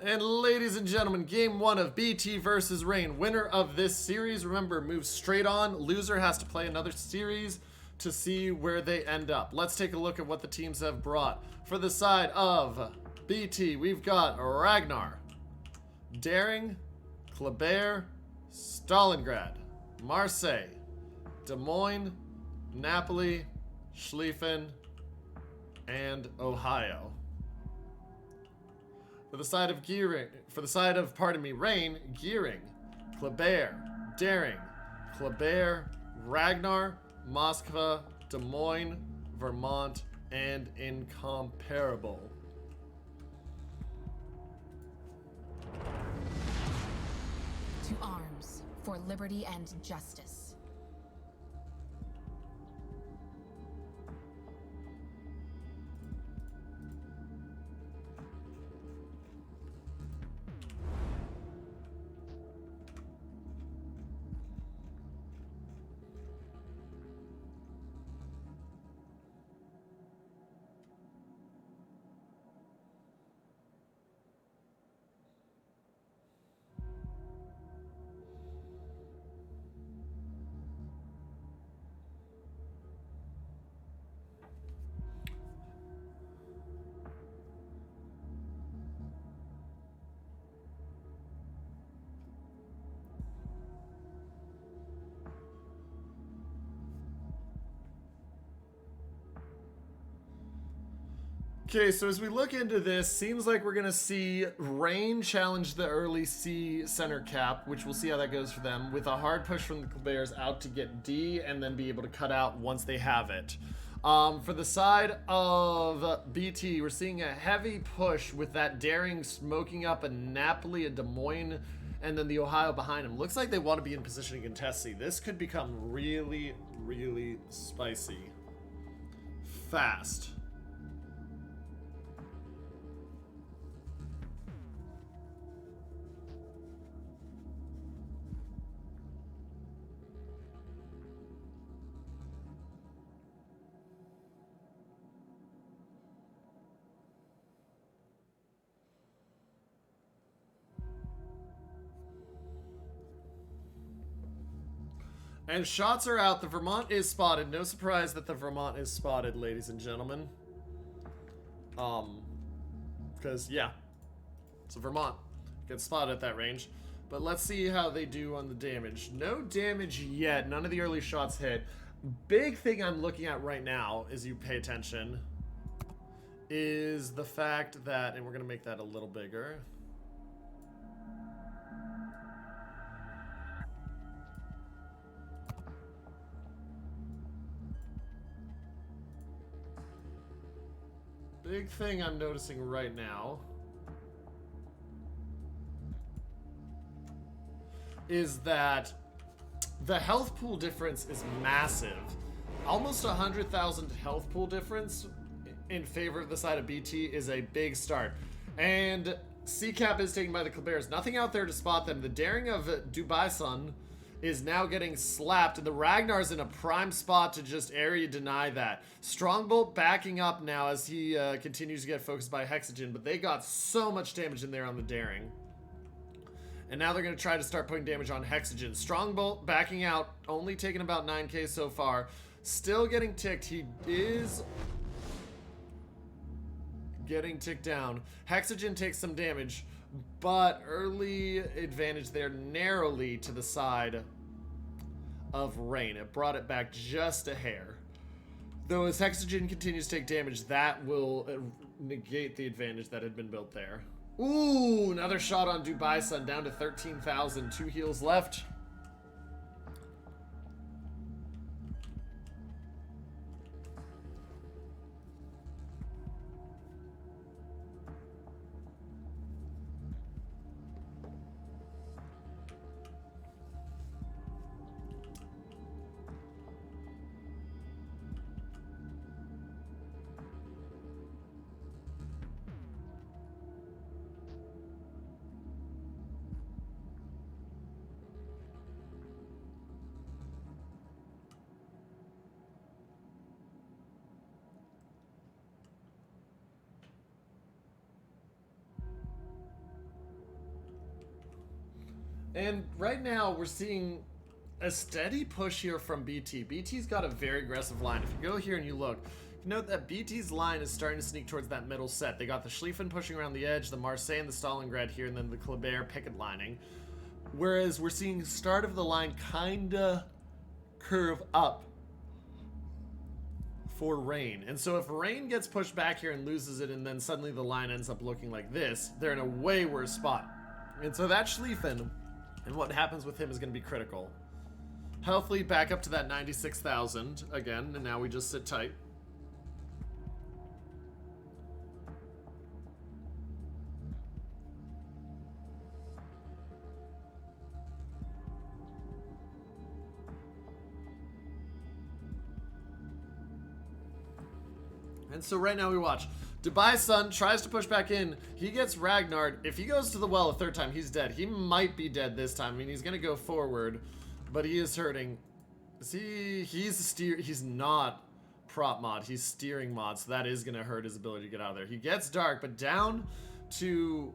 And ladies and gentlemen, game one of BT versus Rain. Winner of this series, remember, moves straight on. Loser has to play another series to see where they end up. Let's take a look at what the teams have brought. For the side of BT, we've got Ragnar, Daring, Kleber, Stalingrad, Marseille, Des Moines, Napoli, Schlieffen, and Ohio. For the side of Rain, Gearing, Kleber, Daring, Kleber, Ragnar, Moskva, Des Moines, Vermont, and Incomparable. To arms for liberty and justice. Okay, so as we look into this, seems like we're going to see Rain challenge the early C center cap, which we'll see how that goes for them, with a hard push from the Bears out to get D and then be able to cut out once they have it. For the side of BT, we're seeing a heavy push with that Daring smoking up a Napoli, a Des Moines, and then the Ohio behind him. Looks like they want to be in position to contest C. This could become really, really spicy. Fast. And shots are out. The Vermont is spotted. No surprise that the Vermont is spotted, ladies and gentlemen. Because, yeah. It's a Vermont. Gets spotted at that range. But let's see how they do on the damage. No damage yet. None of the early shots hit. Big thing I'm looking at right now, as you pay attention, is the fact that, and we're going to make that a little bigger. Big thing I'm noticing right now is that the health pool difference is massive. Almost 100,000 health pool difference in favor of the side of BT is a big start. And C-Cap is taken by the Klebers. Nothing out there to spot them. The Daring of Dubai Sun is now getting slapped, and the Ragnar's in a prime spot to just area deny that. Strongbolt backing up now as he continues to get focused by Hexogen, but they got so much damage in there on the Daring. And now they're going to try to start putting damage on Hexogen. Strongbolt backing out, only taking about 9k so far. Still getting ticked. He is getting ticked down. Hexogen takes some damage, but early advantage there narrowly to the side of Rain. It brought it back just a hair. Though as Hexogen continues to take damage, that will negate the advantage that had been built there. Ooh, another shot on Dubai Sun, down to 13,000. 2 heals left. And right now, we're seeing a steady push here from BT. BT's got a very aggressive line. If you go here and you look, you note that BT's line is starting to sneak towards that middle set. They got the Schlieffen pushing around the edge, the Marseille and the Stalingrad here, and then the Kleber picket lining. Whereas we're seeing start of the line kinda curve up for Rain. And so if Rain gets pushed back here and loses it, and then suddenly the line ends up looking like this, they're in a way worse spot. And so that Schlieffen and what happens with him is going to be critical. Health lead back up to that 96,000 again, and now we just sit tight. And so right now we watch. Dubai Sun tries to push back in. He gets Ragnar. If he goes to the well a third time, he's dead. He might be dead this time. I mean, he's going to go forward, but he is hurting. See, he's not prop mod. He's steering mod, so that is going to hurt his ability to get out of there. He gets dark, but down to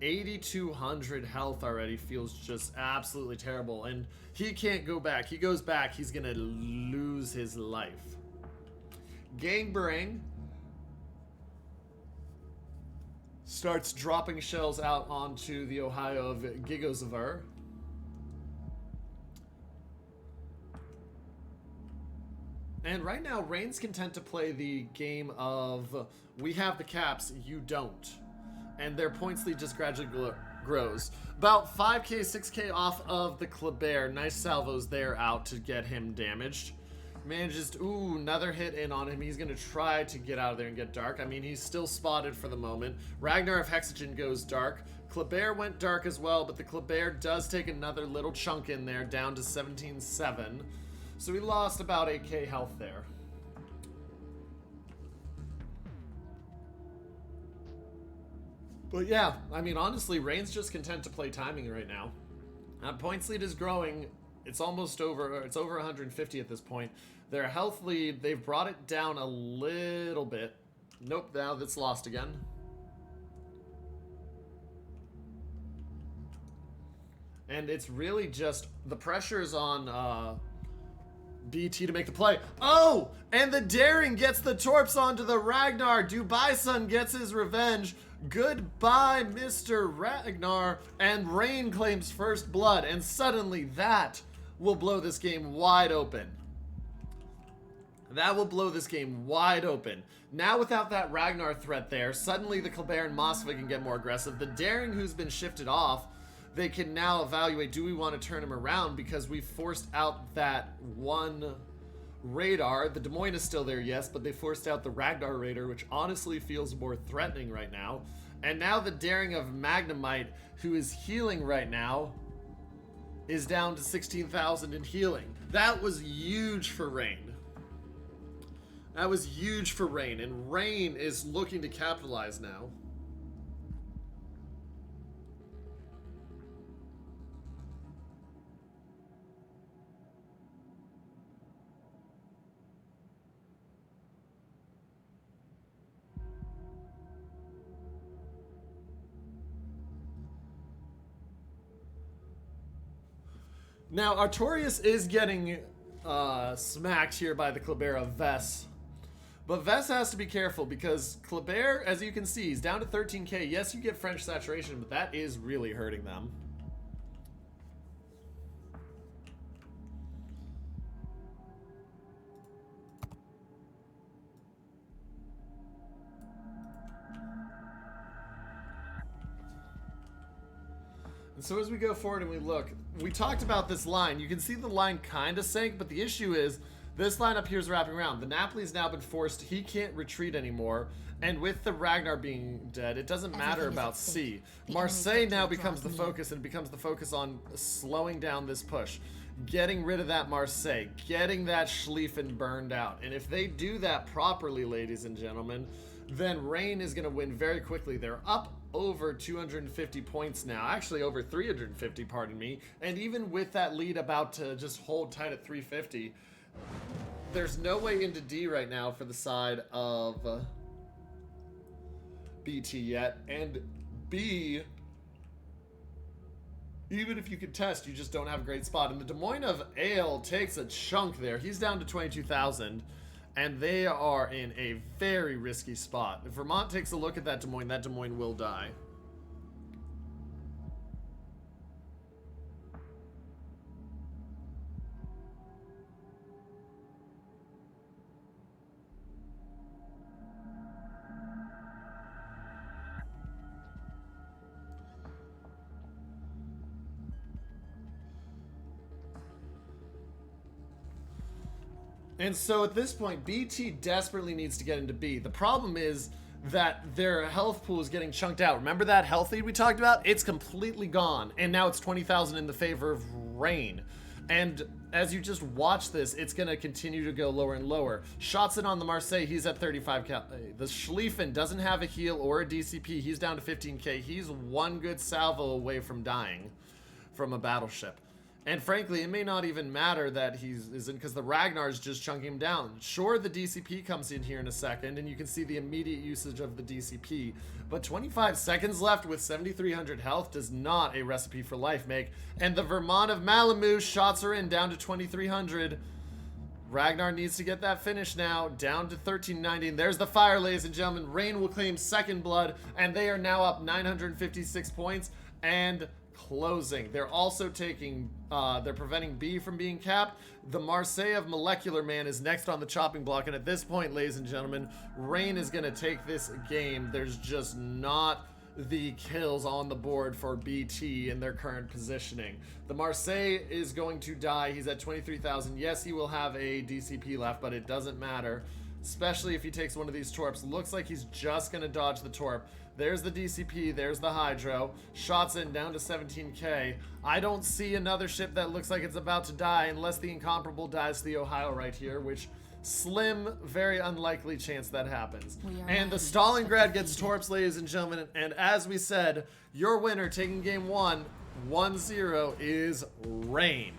8,200 health already feels just absolutely terrible. And he can't go back. He goes back, he's going to lose his life. Gangbarang starts dropping shells out onto the Ohio of Gigozavar. And right now, Rain's content to play the game of we have the caps, you don't. And their points lead just gradually grows. About 5k, 6k off of the Kleber. Nice salvos there out to get him damaged. Manages to, ooh, another hit in on him. He's going to try to get out of there and get dark. I mean, he's still spotted for the moment. Ragnar of Hexogen goes dark. Kleber went dark as well, but the Kleber does take another little chunk in there, down to 17.7. So we lost about 8k health there. But yeah, I mean, honestly, Rain's just content to play timing right now. Points lead is growing. It's almost over. It's over 150 at this point. Their health lead, they've brought it down a little bit. Nope, now that's lost again. And it's really just the pressure's on BT to make the play. Oh! And the Daring gets the Torps onto the Ragnar. Dubai Sun gets his revenge. Goodbye, Mr. Ragnar. And Rain claims first blood. And suddenly that will blow this game wide open. That will blow this game wide open. Now without that Ragnar threat there, suddenly the Kleber and Moskva can get more aggressive. The Daring, who's been shifted off, they can now evaluate, do we want to turn him around, because we forced out that one radar. The Des Moines is still there, yes, but they forced out the Ragnar radar, which honestly feels more threatening right now. And now the Daring of Magnemite, who is healing right now, is down to 16,000 in healing. That was huge for Rain. That was huge for Rain, and Rain is looking to capitalize now. Now, Artorias is getting smacked here by the Kleber of Vess. But Vess has to be careful because Kleber, as you can see, is down to 13k. Yes, you get French saturation, but that is really hurting them. And so as we go forward and we look, we talked about this line. You can see the line kind of sank, but the issue is this line up here is wrapping around. The Napoli's now been forced. He can't retreat anymore. And with the Ragnar being dead, it doesn't matter about C. Marseille now becomes the focus, and becomes the focus on slowing down this push. Getting rid of that Marseille. Getting that Schlieffen burned out. And if they do that properly, ladies and gentlemen, then Rain is going to win very quickly. They're up over 250 points now. Actually, over 350, pardon me. And even with that lead about to just hold tight at 350, there's no way into D right now for the side of BT yet. And B Even if you could test, you just don't have a great spot. And the Des Moines of Ale takes a chunk there. He's down to 22,000, and they are in a very risky spot. If Vermont takes a look at that Des Moines will die. And so at this point, BT desperately needs to get into B. The problem is that their health pool is getting chunked out. Remember that health lead we talked about? It's completely gone. And now it's 20,000 in the favor of Rain. And as you just watch this, it's going to continue to go lower and lower. Shots in on the Marseille, he's at 35k. The Schlieffen doesn't have a heal or a DCP. He's down to 15k. He's one good salvo away from dying from a battleship. And frankly, it may not even matter that he's in, because the Ragnar's just chunking him down. Sure, the DCP comes in here in a second, and you can see the immediate usage of the DCP. But 25 seconds left with 7,300 health does not a recipe for life make. And the Vermont of Malamu shots are in, down to 2,300. Ragnar needs to get that finish now, down to 1390. And there's the fire, ladies and gentlemen. Rain will claim second blood, and they are now up 956 points. And closing. They're also taking, they're preventing B from being capped. The Marseille of Molecular Man is next on the chopping block, and at this point, ladies and gentlemen, Rain is going to take this game. There's just not the kills on the board for BT in their current positioning. The Marseille is going to die. He's at 23,000. Yes, he will have a DCP left, but it doesn't matter, especially if he takes one of these torps. Looks like he's just going to dodge the torp. There's the DCP, there's the Hydro. Shots in, down to 17k. I don't see another ship that looks like it's about to die unless the Incomparable dies to the Ohio right here, which slim, very unlikely chance that happens. And the Stalingrad gets torps, ladies and gentlemen, and as we said, your winner taking game 1, 1-0 is Rain.